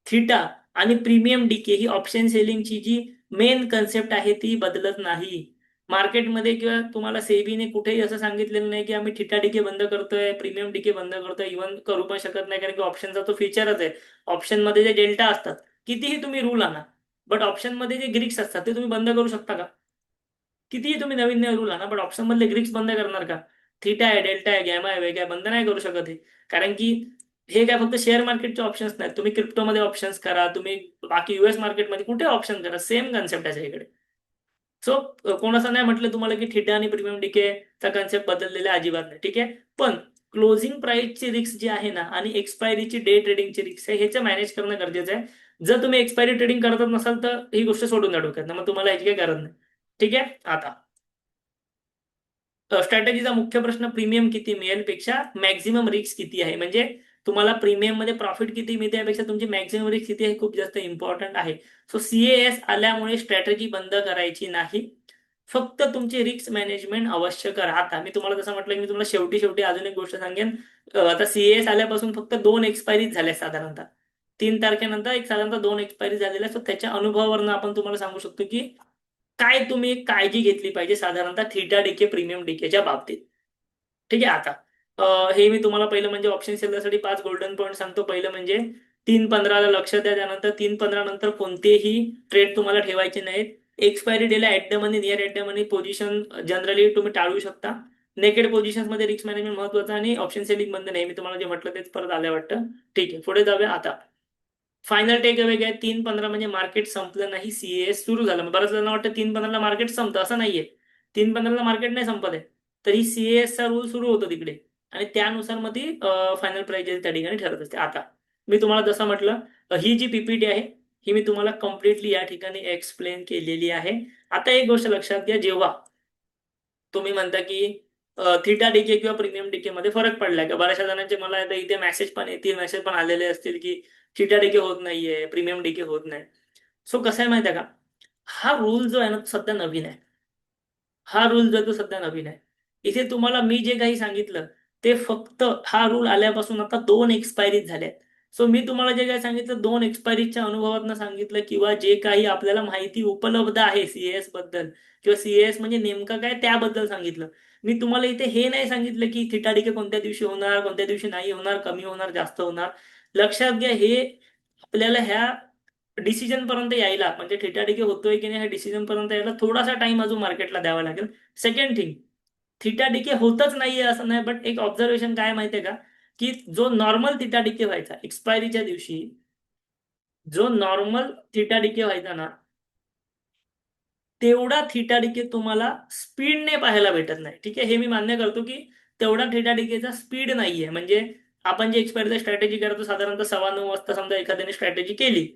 थिटा आणि प्रीमियम डीके ही ऑप्शन सेलिंगची जी मेन कन्सेप्ट आहे ती बदलत नाही. मार्केटमध्ये किंवा तुम्हाला सेबीने कुठेही असं सांगितलेलं नाही की आम्ही थिटा डीके बंद करतोय, प्रीमियम डीके बंद करतोय. इव्हन करू पण शकत नाही, कारण की ऑप्शनचा तो फीचरच आहे. ऑप्शन मध्ये जे डेल्टा असतात, कितीही तुम्ही रूल आणा, बट ऑप्शन मध्ये जे ग्रीक्स असतात ते तुम्ही बंद करू शकता का? कितीही तुम्ही नवीन नवीन रूल आणा, बट ऑप्शन मधले ग्रीक्स बंद करणार का? थीटा आहे, डेल्टा आहे, गॅमा आहे, वेगळ्या बंद नाही करू शकत हे. कारण की हे काय फक्त शेअर मार्केटचे ऑप्शन्स नाहीत. तुम्ही क्रिप्टोमध्ये ऑप्शन्स करा, तुम्ही बाकी युएस मार्केटमध्ये कुठे ऑप्शन करा, सेम कन्सेप्ट आहे इकडे. सो कोण असं नाही म्हटलं तुम्हाला की थिटा आणि प्रीमियम डीकेचा कन्सेप्ट बदललेला अजिबात नाही. ठीक आहे. पण क्लोजिंग प्राइसची रिस्क जी आहे ना, आणि एक्सपायरीची डे ट्रेडिंगची रिस्क आहे, ह्याचं मॅनेज करणं गरजेचं आहे. जर तुम्ही एक्सपायरी ट्रेडिंग करतच नसाल तर ही गोष्ट सोडून द्या डोक्यात, मग तुम्हाला याची काही गरज नाही. ठीक आहे. आता स्ट्रॅटेजीचा मुख्य प्रश्न प्रीमियम किती मिळेल पेक्षा मॅक्झिमम रिस्क किती आहे, म्हणजे तुम्हाला प्रीमियम मध्ये प्रॉफिट किती मिळते यापेक्षा तुमची मॅक्झिमम रिस्क किती आहे खूप जास्त इम्पॉर्टंट आहे. सो सीएएस आल्यामुळे स्ट्रॅटेजी बंद करायची नाही, फक्त तुमची रिस्क मॅनेजमेंट अवश्य करा. आता मी तुम्हाला जसं म्हटलं, मी तुम्हाला शेवटी शेवटी अजून एक गोष्ट सांगेन. आता सीएएस आल्यापासून फक्त 2 एक्सपायरी झाल्या साधारणतः. 3 तारखेनंतर एक साधारणतः 2 एक्सपायरी झालेल्या. सो त्याच्या अनुभवावरून आपण तुम्हाला सांगू शकतो की काय तुम्ही एक काळजी घेतली पाहिजे साधारणतः थीटा डीके प्रीमियम डीकेच्या बाबतीत. ठीक आहे. आता हे मी तुम्हाला पहिलं म्हणजे ऑप्शन सेलरसाठी 5 गोल्डन पॉईंट सांगतो. पहिलं म्हणजे 3-15 लक्ष द्या. त्यानंतर 3-15 नंतर कोणतेही ट्रेड तुम्हाला ठेवायचे नाहीत. एक्सपायरी डेला at the money, near at the money position generally तुम्ही टाळू शकता. नेकेड पोझिशन मध्ये रिस्क मॅनेजमेंट महत्वाचं, आणि ऑप्शन सेलिंग बंद नाही. मी तुम्हाला जे म्हटलं तेच परत आलं वाटतं. ठीक आहे. पुढे जाऊया. आता फायनल टेक अवे काय, 3-15 म्हणजे मार्केट संपलं नाही, सीएस सुरू झालं. बऱ्याच जणांना वाटतं 3-15 मार्केट संपतं, असं नाहीये. 3-15 मार्केट नाही संपत आहे. तरी CAS चा रूल सुरू होतो तिकडे आणि त्यानुसार मग ती फायनल प्राइस त्या ठिकाणी ठरत असते. आता मी तुम्हाला जसं म्हटलं, ही जी PPT आहे ही मी तुम्हाला कम्प्लिटली या ठिकाणी एक्सप्लेन केलेली आहे. आता एक गोष्ट लक्षात घ्या, जेव्हा तुम्ही म्हणता की थिटा डीके किंवा प्रीमियम डीके मध्ये फरक पडलाय का, बऱ्याचशा जणांचे मला आता इथे मेसेज पण येतील, मेसेज पण आलेले असतील की थिटा डीके होत नाहीये, प्रीमियम डीके होत नाही. सो कसं आहे माहिती आहे का, हा रूल जो आहे ना तो सध्या नवीन आहे. हा रूल जो आहे तो सध्या नवीन आहे. इथे तुम्हाला मी जे काही सांगितलं ते फक्त हा रूल आल्यापासून आता 2 एक्सपायरीज झाल्या आहेत. सो मी तुम्हाला जे काही सांगितलं 2 एक्सपायरीजच्या अनुभवातनं सांगितलं किंवा जे काही आपल्याला माहिती उपलब्ध आहे CAS बद्दल किंवा CAS म्हणजे नेमकं काय त्याबद्दल सांगितलं. मी तुम्हाला इथे हे नाही सांगितलं की थिटा डीके कोणत्या दिवशी होणार, कोणत्या दिवशी नाही होणार, कमी होणार, जास्त होणार. लक्षात घ्या, हे आपल्याला ह्या डिसिजन पर्यंत यायला म्हणजे थिटा डीके होतोय की नाही ह्या डिसिजन पर्यंत यायला थोडासा टाइम अजून मार्केटला द्यावा लागेल. सेकंड थिंग, थिटा डीके होतच नाहीये असं नाही, बट एक ऑब्झर्वेशन काय माहितीये का, की जो नॉर्मल थिटा डीके व्हायचा एक्सपायरीच्या दिवशी, जो नॉर्मल थिटा डीके व्हायचा ना, तेवढा थिटा डीके तुम्हाला स्पीडने पाहायला भेटत नाही. ठीक आहे, हे मी मान्य करतो की तेवढा थिटा डीकेचा स्पीड नाहीये. म्हणजे आपण जे एक्सपायरीचा स्ट्रॅटेजी करतो साधारणतः 9:15 वाजता समजा एखाद्याने स्ट्रॅटेजी केली,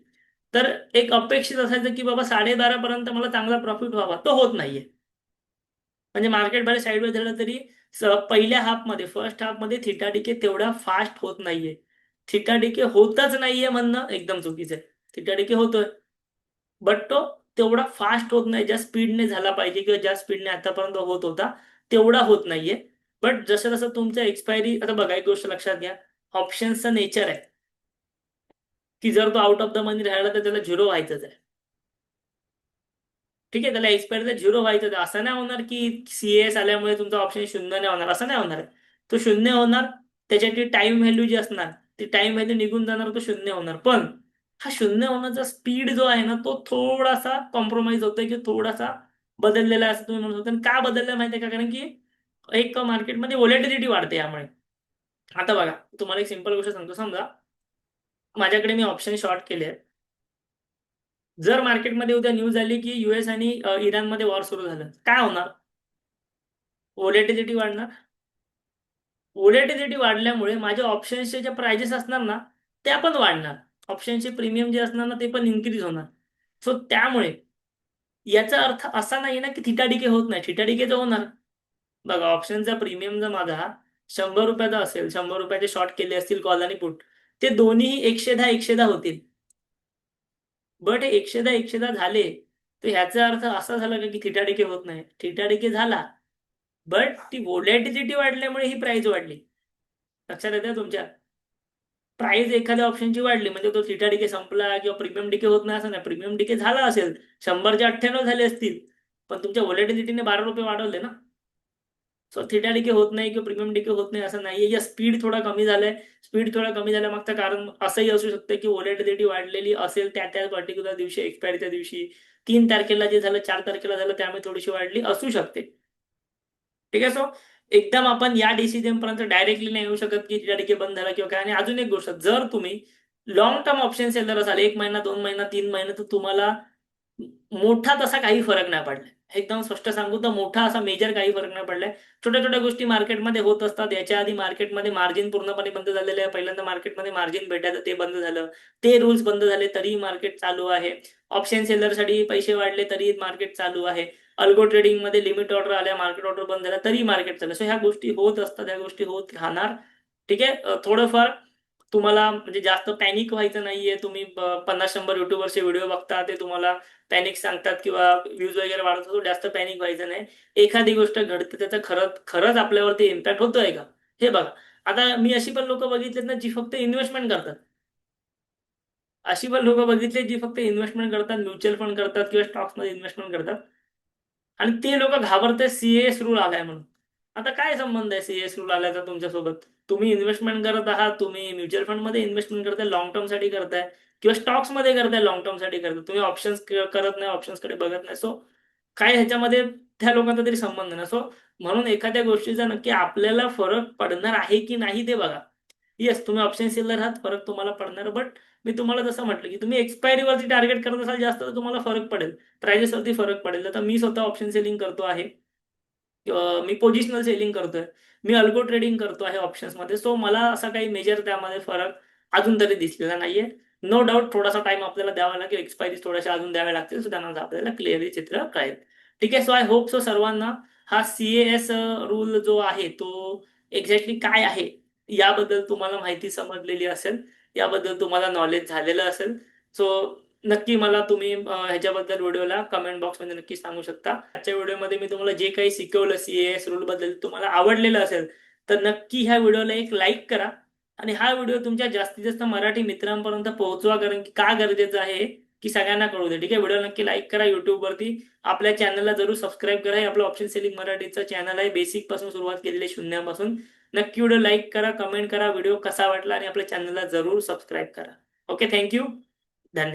तर एक अपेक्षित असायचं की बाबा 12:30 पर्यंत मला चांगला प्रॉफिट व्हावा, तो होत नाहीये. म्हणजे मार्केट बाहेर साईडवेज झालं तरी पहिल्या हाफमध्ये फर्स्ट हाफमध्ये थिटा डीके तेवढा फास्ट होत नाहीये. थिटा डीके होतच नाहीये म्हणणं एकदम चुकीचं आहे. थिटा डीके होतोय, बट तो तेवढा फास्ट होत नाही, ज्या स्पीडने झाला पाहिजे किंवा ज्या स्पीडने आतापर्यंत होत होता तेवढा होत नाहीये. बट जसं जसं तुमच्या एक्सपायरी, आता बघा एक गोष्ट लक्षात घ्या, ऑप्शन्सचं नेचर आहे की जर तो आउट ऑफ द मनी राहिला तर त्याला झिरो व्हायचंच आहे. ठीक आहे, त्याला एक्सपायरीला झिरो व्हायचं आहे. असं नाही होणार की CAS आल्यामुळे तुमचा ऑप्शन शून्य नाही होणार, असं नाही होणार. तो शून्य होणार, त्याच्याची टाइम व्हॅल्यू जी असणार ती टाइम व्हॅल्यू निघून जाणार, तो शून्य होणार. पण हा शून्य होण्याचा स्पीड जो आहे ना तो थोडासा कॉम्प्रोमाइज होतोय की थोडासा बदललेला आहे असं तुम्ही म्हणू शकता. आणि का बदलला माहिती आहे का, कारण की एक मार्केटमध्ये व्हॉलेटिलिटी वाढते यामुळे. आता बघा, तुम्हाला एक सिंपल गोष्ट सांगतो. समजा माझ्याकडे मी ऑप्शन शॉर्ट केले आहेत. जर मार्केटमध्ये उद्या न्यूज आली की US आणि इराणमध्ये वॉर सुरू झालं, काय होणार? व्होलॅटिलिटी वाढणार. व्होलॅटिलिटी वाढल्यामुळे माझ्या ऑप्शन्सचे जे प्राइजेस असणार ना त्या पण वाढणार. ऑप्शनचे प्रीमियम जे असणार ना ते पण इन्क्रीज होणार. सो त्यामुळे याचा अर्थ असा नाही ना की थिटा डीके होत नाही. थिटा डीके तर होणार. बघा, ऑप्शनचा प्रीमियम जर माझा 100 रुपयाचा असेल, 100 रुपयाचे शॉर्ट केले असतील कॉल आणि पुट, ते दोन्हीही 110 110 होतील. बट 110 110 झाले तर ह्याचा अर्थ असा झाला का की थिटा डीके होत नाही? थिटा डीके झाला, बट ती व्होलॅटिलिटी वाढल्यामुळे ही प्राइस वाढली. लक्षात येतं तुमच्या? प्राइस एखाद्या ऑप्शनची वाढली म्हणजे तो थिटा डीके संपला किंवा प्रीमियम डीके होत नाही असं नाही. प्रीमियम डीके झाला असेल, 100चे 98 झाले असतील, पण तुमच्या व्होलॅटिलिटीने 12 रुपये वाढवले ना. सो थिटा डीके होत नाही किंवा प्रीमियम डीके होत नाही असं नाहीये. या स्पीड थोडा कमी झालाय. स्पीड थोडा कमी झाल्यामागचं कारण असंही असू शकतं की व्होलॅटिलिटी वाढलेली असेल त्या त्या पर्टिक्युलर दिवशी, एक्सपायरीच्या दिवशी. 3 तारखेला जे झालं, 4 तारखेला झालं, त्यामुळे थोडीशी वाढली असू शकते. ठीक आहे. सो एकदम आपण या डिसिजन पर्यंत डायरेक्टली नाही येऊ शकत की थिटा डीके बंद झाला किंवा काय. आणि अजून एक गोष्ट, जर तुम्ही लॉंग टर्म ऑप्शन सेलर असाल, 1 महिना, 2 महिना, 3 महिने, तर तुम्हाला मोठा तसा काही फरक नाही पडलाय. एकदम स्पष्ट सांगू तर मोठा असा मेजर काही फरक नाही पडलाय. छोट्या छोट्या गोष्टी मार्केटमध्ये होत असतात. याच्या आधी मार्केटमध्ये मार्जिन पूर्णपणे बंद झालेलं आहे. पहिल्यांदा मार्केटमध्ये मार्जिन भेटायचं ते बंद झालं. ते रूल्स बंद झाले तरी मार्केट चालू आहे. ऑप्शन सेलरसाठी पैसे वाढले तरी मार्केट चालू आहे. अल्गो ट्रेडिंगमध्ये लिमिट ऑर्डर आल्या, मार्केट ऑर्डर बंद झाल्या तरी मार्केट चालू. सो ह्या गोष्टी होत असतात, ह्या गोष्टी होत राहणार. ठीक आहे. थोडंफार तुम्हाला म्हणजे जास्त पॅनिक व्हायचं नाहीये. तुम्ही 50-100 युट्यूबरचे व्हिडिओ बघता, ते तुम्हाला पॅनिक सांगतात किंवा व्ह्यूज वगैरे वाढवतात, जास्त पॅनिक व्हायचं नाही. एखादी गोष्ट घडते त्याचा खरंच आपल्यावरती इम्पॅक्ट होतोय का हे बघा. आता मी अशी पण लोक बघितलेत ना जी फक्त इन्व्हेस्टमेंट करतात. अशी पण लोक बघितले जी फक्त इन्व्हेस्टमेंट करतात, म्युच्युअल फंड करतात किंवा स्टॉक्समध्ये इन्व्हेस्टमेंट करतात. आणि ते लोक घाबरतात CAS रूल आलाय म्हणून. आता काय संबंध आहे CAS रूल आल्याचा तुमच्यासोबत? तुम्ही इन्व्हेस्टमेंट करत आहात, तुम्ही म्युच्युअल फंड मध्ये इन्व्हेस्टमेंट करताय, लॉंग टर्म साठी करताय किंवा स्टॉक्स मध्ये करताय, लॉंग टर्म साठी करताय. तुम्ही ऑप्शन्स करत नाही, ऑप्शन्स कडे बघत नाही. सो काय ह्याच्यामध्ये त्या लोकांचा तरी संबंध नाही. सो म्हणून एखाद्या गोष्टीचा नक्की आपल्याला फरक पडणार आहे की नाही ते बघा. येस, तुम्ही ऑप्शन सेलर आहात, फरक तुम्हाला पडणार. बट मी तुम्हाला जसं म्हटलं की तुम्ही एक्सपायरी वरती टार्गेट करत असाल जास्त तर तुम्हाला फरक पडेल, प्राइजेस वरती फरक पडेल. आता मी स्वतः ऑप्शन सेलिंग करतो आहे. मी पोझिशनल सेलिंग करतोय, मी अल्गो ट्रेडिंग करतो आहे ऑप्शन्समध्ये. सो मला असा काही मेजर त्यामध्ये फरक अजून तरी दिसलेला नाहीये. नो डाऊट थोडासा टाइम आपल्याला द्यावा लागेल, एक्सपायरी थोड्याशा अजून द्याव्या लागतील, सो त्यानंतर आपल्याला क्लिअरली चित्र कळेल. ठीक आहे. सो आय होप सो सर्वांना हा CAS रूल जो आहे तो एक्झॅक्टली काय आहे याबद्दल तुम्हाला माहिती समजलेली असेल, याबद्दल तुम्हाला नॉलेज झालेलं असेल. सो नक्की मला तुम्ही ह्याच्याबद्दल व्हिडिओला कमेंट बॉक्समध्ये नक्की सांगू शकता. आजच्या व्हिडिओमध्ये मी तुम्हाला जे काही शिकवलं CAS रूल बद्दल तुम्हाला आवडलेलं असेल तर नक्की ह्या व्हिडिओला एक लाईक करा आणि हा व्हिडिओ तुमच्या जास्तीत जास्त मराठी मित्रांपर्यंत पोहोचवा, कारण की का गरजेचं आहे की सगळ्यांना कळू दे. ठीक आहे. व्हिडिओ नक्की लाईक करा. युट्यूबवरती आपल्या चॅनलला जरूर सबस्क्राईब करा. हे आपलं ऑप्शन सेलिंग मराठीचं चॅनल आहे, बेसिक पासून सुरुवात केलेली आहे, शून्यापासून. नक्की व्हिडिओ लाईक करा, कमेंट करा, व्हिडिओ कसा वाटला आणि आपल्या चॅनलला जरूर सबस्क्राईब करा. Okay, thank you. धन्यवाद.